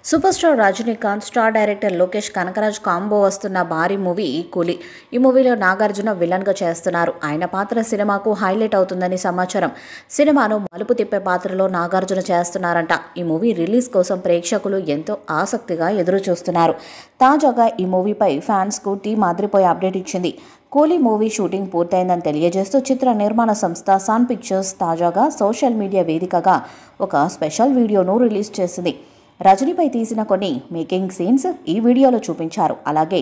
Super star Rajinikanth, star director Lokesh Kanagaraj combo వస్తున్న భారీ movie కూలీ. ఈ మూవీలో నాగార్జున విలన్గా చేస్తున్నారు. ఆయన పాత్ర సినిమాకు హైలైట్ అవుతుందని సమాచారం. సినిమాను మలుపు తిప్పే పాత్రలో నాగార్జున చేస్తున్నారంట. ఈ మూవీ రిలీజ్ కోసం ప్రేక్షకులు ఎంతో ఆసక్తిగా ఎదురు చూస్తున్నారు. తాజాగా ఈ మూవీపై ఫ్యాన్స్కు టీం అదిరిపోయే అప్డేట్ ఇచ్చింది. కూలీ మూవీ షూటింగ్ పూర్తయిందని తెలియజేస్తూ చిత్ర నిర్మాణ సంస్థ సన్ పిక్చర్స్ తాజాగా సోషల్ మీడియా వేదికగా ఒక స్పెషల్ వీడియోను రిలీజ్ చేసింది. రజనీపై తీసిన కొన్ని మేకింగ్ సీన్స్ ఈ వీడియోలో చూపించారు. అలాగే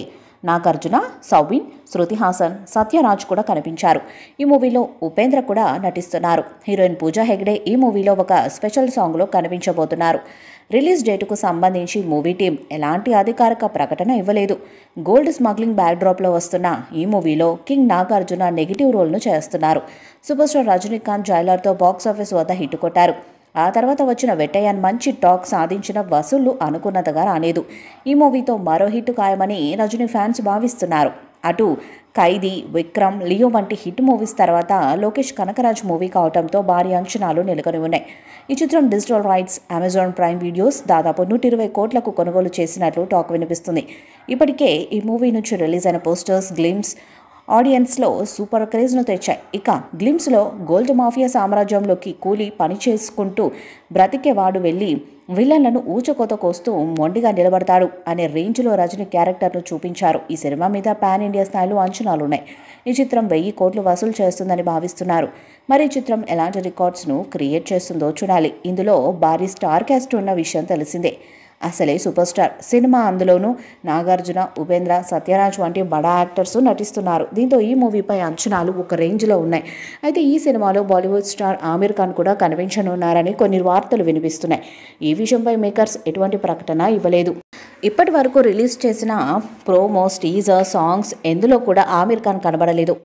నాగార్జున, సౌబిన్, శృతి హాసన్, సత్యరాజ్ కూడా కనిపించారు. ఈ మూవీలో ఉపేంద్ర కూడా నటిస్తున్నారు. హీరోయిన్ పూజా హెగ్డే ఈ మూవీలో ఒక స్పెషల్ సాంగ్లో కనిపించబోతున్నారు. రిలీజ్ డేటుకు సంబంధించి మూవీ టీం ఎలాంటి అధికారిక ప్రకటన ఇవ్వలేదు. గోల్డ్ స్మగ్లింగ్ బ్యాక్డ్రాప్లో వస్తున్న ఈ మూవీలో కింగ్ నాగార్జున నెగిటివ్ రోల్ను చేస్తున్నారు. సూపర్ స్టార్ రజనీకాంత్ జైలర్తో బాక్సాఫీస్ వద్ద హిట్ కొట్టారు. ఆ తర్వాత వచ్చిన వెట్టయ్యన్ మంచి టాక్ సాధించిన వసూళ్లు అనుకున్నట్టుగా రాలేదు. ఈ మూవీతో మరో హిట్ ఖాయమని రజనీ ఫ్యాన్స్ భావిస్తున్నారు. అటు ఖైదీ, విక్రమ్, లియో వంటి హిట్ మూవీస్ తర్వాత లోకేష్ కనకరాజ్ మూవీ కావడంతో భారీ అంచనాలు నెలకొని ఉన్నాయి. ఈ చిత్రం digital rights Amazon prime videos దాదాపు 120 కోట్లకు కొనుగోలు చేసినట్లు టాక్ వినిపిస్తుంది. ఇప్పటికే ఈ మూవీ నుంచి రిలీజ్ అయిన పోస్టర్స్, గ్లిమ్స్ ఆడియన్స్లో సూపర్ క్రేజ్ను తెచ్చాయి. ఇక గ్లిమ్స్లో గోల్డ్ మాఫియా సామ్రాజ్యంలోకి కూలీ పని చేసుకుంటూ బ్రతికేవాడు వెళ్ళి విలన్లను ఊచకోత కోస్తూ మొండిగా నిలబడతాడు అనే రేంజ్లో రజనీ క్యారెక్టర్ను చూపించారు. ఈ సినిమా మీద పాన్ ఇండియా స్థాయిలో అంచనాలున్నాయి. ఈ చిత్రం 1000 కోట్లు వసూలు చేస్తుందని భావిస్తున్నారు. మరి ఈ చిత్రం ఎలాంటి రికార్డ్స్ను క్రియేట్ చేస్తుందో చూడాలి. ఇందులో భారీ స్టార్ క్యాస్ట్ ఉన్న విషయం తెలిసిందే. అసలే సూపర్ స్టార్ సినిమా, అందులోనూ నాగార్జున, ఉపేంద్ర, సత్యరాజ్ వంటి బడా యాక్టర్స్ నటిస్తున్నారు. దీంతో ఈ మూవీపై అంచనాలు ఒక రేంజ్లో ఉన్నాయి. అయితే ఈ సినిమాలో బాలీవుడ్ స్టార్ ఆమిర్ ఖాన్ కూడా కనిపించనున్నారని కొన్ని వార్తలు వినిపిస్తున్నాయి. ఈ విషయంపై మేకర్స్ ఎటువంటి ప్రకటన ఇవ్వలేదు. ఇప్పటి వరకు రిలీజ్ చేసిన ప్రోమోస్, టీజర్, సాంగ్స్ ఎందులో కూడా ఆమిర్ ఖాన్ కనబడలేదు.